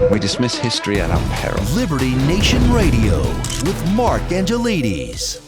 We dismiss history at our peril. Liberty Nation Radio with Mark Angelides.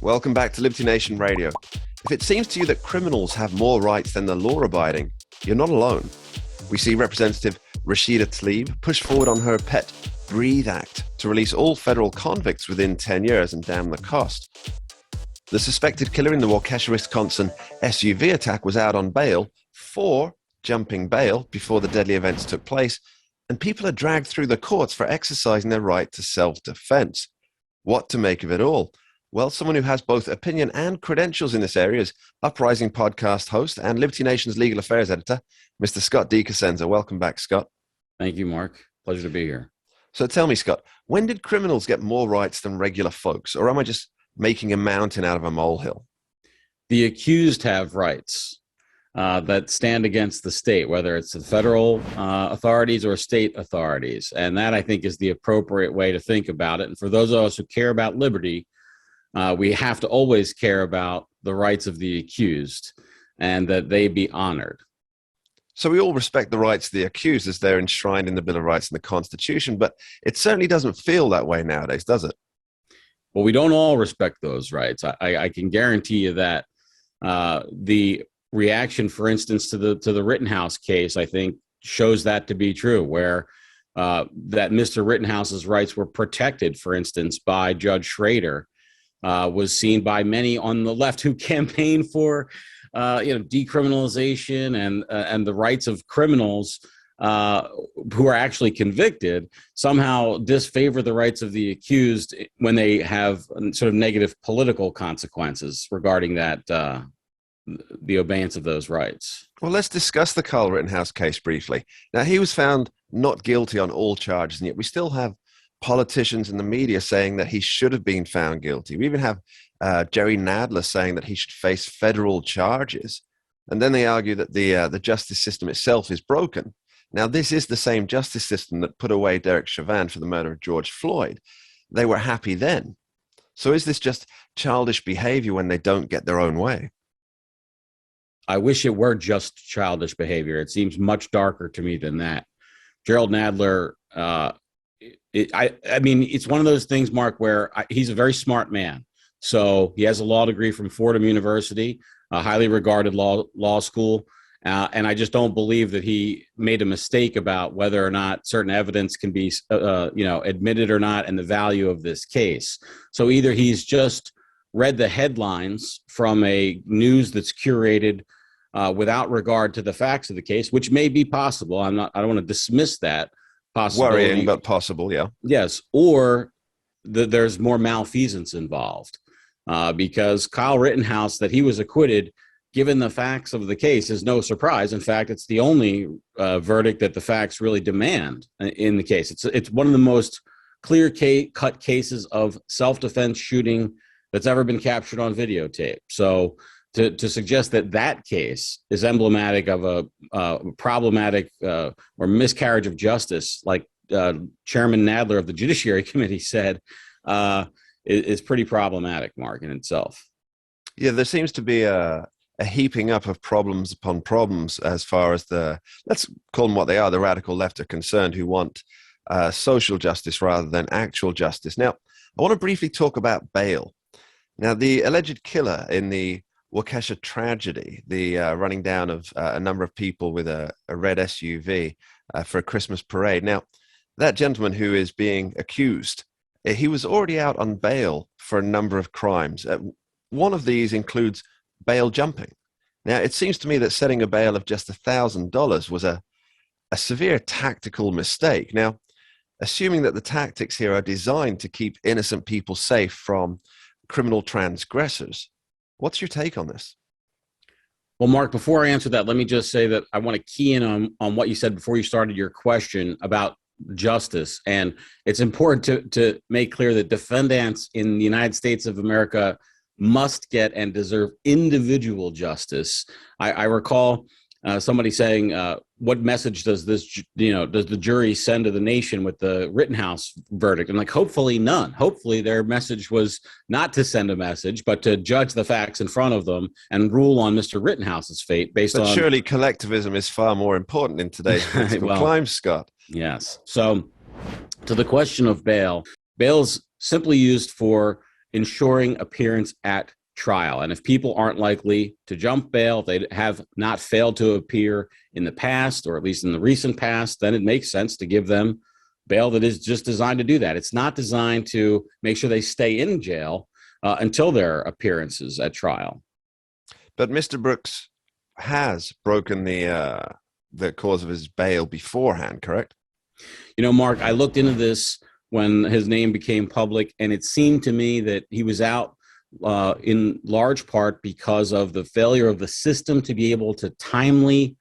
Welcome back to Liberty Nation Radio. If it seems to you that criminals have more rights than the law-abiding, you're not alone. We see Representative Rashida Tlaib push forward on her pet Breathe Act to release all federal convicts within 10 years and damn the cost. The suspected killer in the Waukesha, Wisconsin SUV attack was out on bail for jumping bail before the deadly events took place, and people are dragged through the courts for exercising their right to self-defense. What to make of it all? Well, someone who has both opinion and credentials in this area is Uprising podcast host and Liberty Nation's legal affairs editor, Mr. Scott D. Cosenza. Welcome back, Scott. Thank you, Mark. Pleasure to be here. So tell me, Scott, when did criminals get more rights than regular folks, or am I just making a mountain out of a molehill? The accused have rights that stand against the state, whether it's the federal authorities or state authorities. And that, I think, is the appropriate way to think about it. And for those of us who care about liberty, we have to always care about the rights of the accused and that they be honored. So we all respect the rights of the accused as they're enshrined in the Bill of Rights and the Constitution, but it certainly doesn't feel that way nowadays, does it? Well, we don't all respect those rights. I can guarantee you that. The reaction, for instance, to the Rittenhouse case, I think, shows that to be true, where that Mr. Rittenhouse's rights were protected, for instance, by Judge Schrader, was seen by many on the left who campaigned for decriminalization and the rights of criminals who are actually convicted, somehow disfavor the rights of the accused when they have sort of negative political consequences regarding that, the obeyance of those rights. Well, let's discuss the Kyle Rittenhouse case briefly. Now, he was found not guilty on all charges, and yet we still have politicians in the media saying that he should have been found guilty. We even have Jerry Nadler saying that he should face federal charges. And then they argue that the justice system itself is broken. Now, this is the same justice system that put away Derek Chauvin for the murder of George Floyd. They were happy then. So is this just childish behavior when they don't get their own way? I wish it were just childish behavior. It seems much darker to me than that. Gerald Nadler, I mean, it's one of those things, Mark, where he's a very smart man. So he has a law degree from Fordham University, a highly regarded law school. And I just don't believe that he made a mistake about whether or not certain evidence can be, admitted or not, and the value of this case. So either he's just read the headlines from a news that's curated without regard to the facts of the case, which may be possible. I don't want to dismiss that possibility. Worrying, but possible, yeah. Yes, or there's more malfeasance involved because Kyle Rittenhouse, that he was acquitted, given the facts of the case, is no surprise. In fact, it's the only verdict that the facts really demand in the case. It's one of the most clear-cut cases of self-defense shooting that's ever been captured on videotape. So to suggest that case is emblematic of a problematic or miscarriage of justice, like Chairman Nadler of the Judiciary Committee said, is pretty problematic, Mark, in itself. Yeah, there seems to be a heaping up of problems upon problems as far as let's call them what they are, the radical left are concerned, who want social justice rather than actual justice. Now, I want to briefly talk about bail. Now, the alleged killer in the Waukesha tragedy, the running down of a number of people with a red SUV for a Christmas parade. Now, that gentleman who is being accused, he was already out on bail for a number of crimes. One of these includes bail jumping. Now, it seems to me that setting a bail of just $1,000 was a severe tactical mistake. Now, assuming that the tactics here are designed to keep innocent people safe from criminal transgressors, what's your take on this? Well, Mark, before I answer that, let me just say that I want to key in on what you said before you started your question about justice. And it's important to make clear that defendants in the United States of America must get and deserve individual justice. I recall somebody saying, what message does this, does the jury send to the nation with the Rittenhouse verdict? And like, hopefully none. Hopefully their message was not to send a message, but to judge the facts in front of them and rule on Mr. Rittenhouse's fate based on. But surely collectivism is far more important in today's political climate, Scott. Yes. So to the question of bail, bail's simply used for ensuring appearance at trial. And if people aren't likely to jump bail, they have not failed to appear in the past, or at least in the recent past, then it makes sense to give them bail that is just designed to do that. It's not designed to make sure they stay in jail until their appearances at trial. But Mr. Brooks has broken the cause of his bail beforehand, correct? Mark, I looked into this when his name became public, and it seemed to me that he was out in large part because of the failure of the system to be able to timely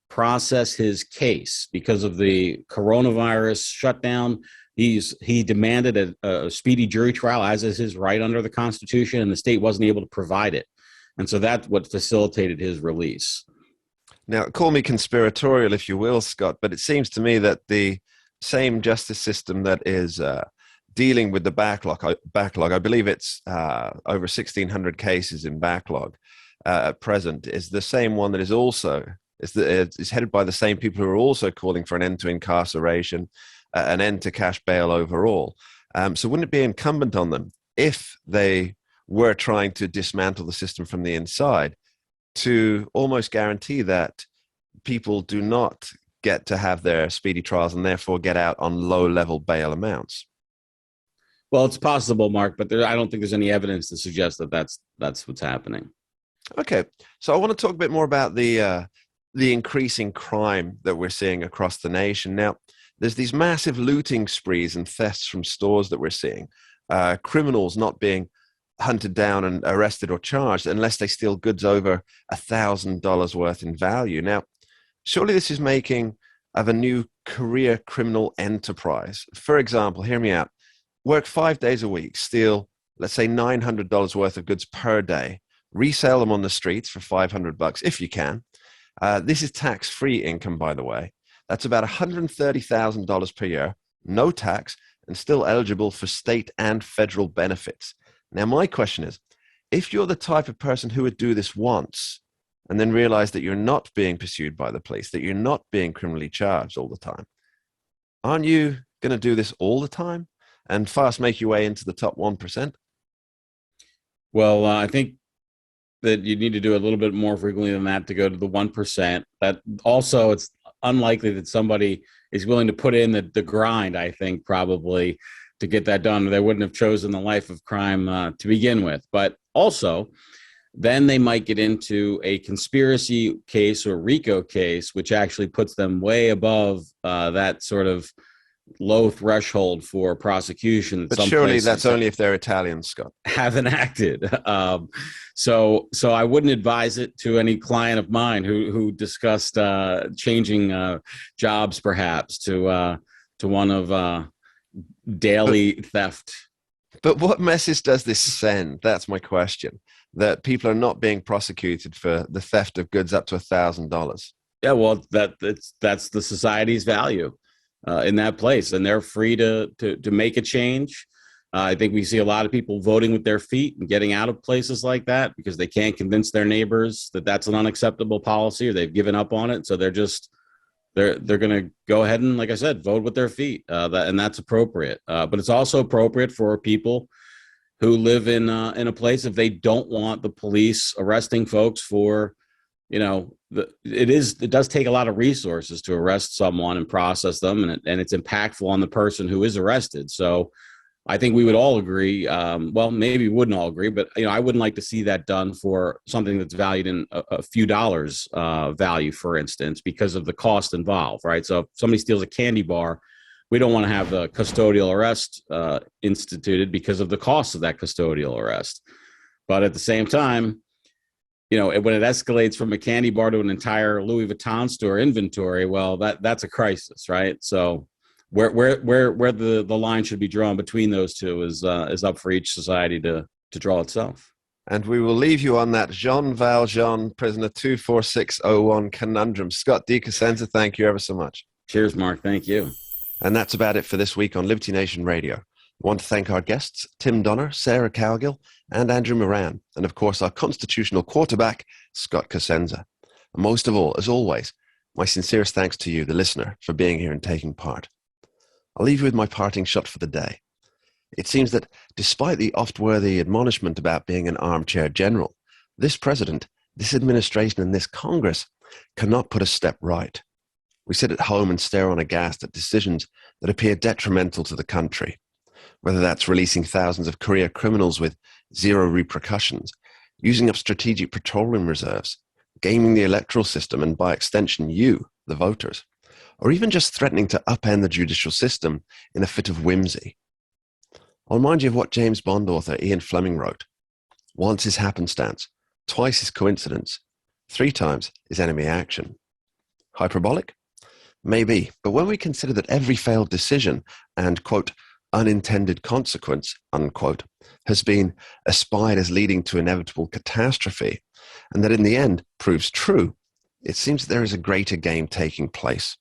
process his case because of the coronavirus shutdown. He demanded a speedy jury trial, as is his right under the Constitution, and the state wasn't able to provide it. And so that's what facilitated his release. Now, call me conspiratorial if you will, Scott, but it seems to me that the same justice system that is dealing with the backlog, I believe it's over 1,600 cases in backlog at present, is the same one that is also is headed by the same people who are also calling for an end to incarceration, an end to cash bail overall. So wouldn't it be incumbent on them, if they were trying to dismantle the system from the inside, to almost guarantee that people do not get to have their speedy trials and therefore get out on low-level bail amounts? Well, it's possible, Mark, but I don't think there's any evidence to suggest that that's what's happening. Okay, so I want to talk a bit more about the increasing crime that we're seeing across the nation. Now, there's these massive looting sprees and thefts from stores that we're seeing. Criminals not being hunted down and arrested or charged unless they steal goods over $1,000 worth in value. Now, surely this is making of a new career criminal enterprise. For example, hear me out. Work 5 days a week, steal, let's say, $900 worth of goods per day, resell them on the streets for $500 if you can. This is tax-free income, by the way. That's about $130,000 per year, no tax, and still eligible for state and federal benefits. Now, my question is, if you're the type of person who would do this once and then realize that you're not being pursued by the police, that you're not being criminally charged all the time, aren't you going to do this all the time and fast make your way into the top 1%? Well, I think that you need to do a little bit more frequently than that to go to the 1%. That also, it's unlikely that somebody is willing to put in the grind, I think, probably, to get that done. They wouldn't have chosen the life of crime to begin with. But also, then they might get into a conspiracy case or RICO case, which actually puts them way above that sort of low threshold for prosecution. But surely that's only if they're Italian, Scott. Haven't acted. So I wouldn't advise it to any client of mine who discussed changing jobs, perhaps, to one of daily theft. But what message does this send? That's my question. That people are not being prosecuted for the theft of goods up to $1,000. Yeah, well, that's the society's value in that place, and they're free to make a change. I think we see a lot of people voting with their feet and getting out of places like that because they can't convince their neighbors that that's an unacceptable policy, or they've given up on it. So they're going to go ahead and, like I said, vote with their feet, and that's appropriate. But it's also appropriate for people who live in a place, if they don't want the police arresting folks for, it does take a lot of resources to arrest someone and process them, and it's impactful on the person who is arrested. So I think we would all agree. Well, maybe we wouldn't all agree, but I wouldn't like to see that done for something that's valued in a few dollars value, for instance, because of the cost involved, right? So if somebody steals a candy bar, we don't want to have a custodial arrest instituted because of the cost of that custodial arrest. But at the same time, when it escalates from a candy bar to an entire Louis Vuitton store inventory, well, that's a crisis, right? So where the line should be drawn between those two is up for each society to draw itself. And we will leave you on that Jean Valjean, prisoner 24601 conundrum. Scott D. Cosenza, thank you ever so much. Cheers, Mark. Thank you. And that's about it for this week on Liberty Nation Radio. I want to thank our guests, Tim Donner, Sarah Cowgill, and Andrew Moran, and of course our constitutional quarterback, Scott Cosenza. And most of all, as always, my sincerest thanks to you, the listener, for being here and taking part. I'll leave you with my parting shot for the day. It seems that despite the oft-worthy admonishment about being an armchair general, this president, this administration, and this Congress cannot put a step right. We sit at home and stare on aghast at decisions that appear detrimental to the country, whether that's releasing thousands of career criminals with zero repercussions, using up strategic petroleum reserves, gaming the electoral system, and by extension you, the voters, or even just threatening to upend the judicial system in a fit of whimsy. I'll remind you of what James Bond author Ian Fleming wrote. Once is happenstance, twice is coincidence, 3 times is enemy action. Hyperbolic? Maybe, but when we consider that every failed decision and, quote, unintended consequence, unquote, has been espied as leading to inevitable catastrophe, and that in the end proves true, it seems that there is a greater game taking place.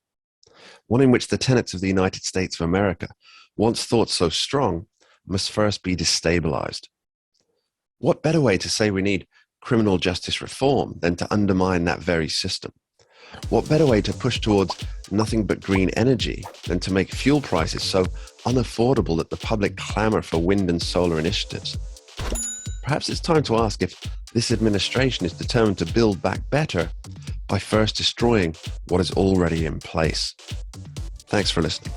One in which the tenets of the United States of America, once thought so strong, must first be destabilized. What better way to say we need criminal justice reform than to undermine that very system? What better way to push towards nothing but green energy than to make fuel prices so unaffordable that the public clamor for wind and solar initiatives? Perhaps it's time to ask if this administration is determined to build back better by first destroying what is already in place. Thanks for listening.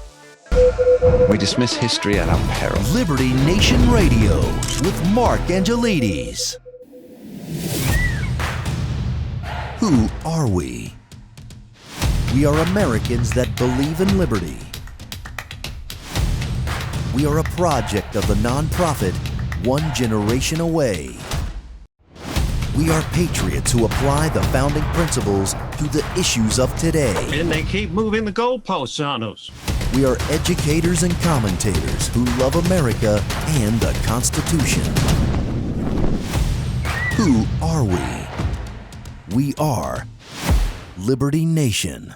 We dismiss history at our peril. Liberty Nation Radio with Mark Angelides. Who are we? We are Americans that believe in liberty. We are a project of the nonprofit One Generation Away. We are patriots who apply the founding principles to the issues of today. And they keep moving the goalposts on us. We are educators and commentators who love America and the Constitution. Who are we? We are Liberty Nation.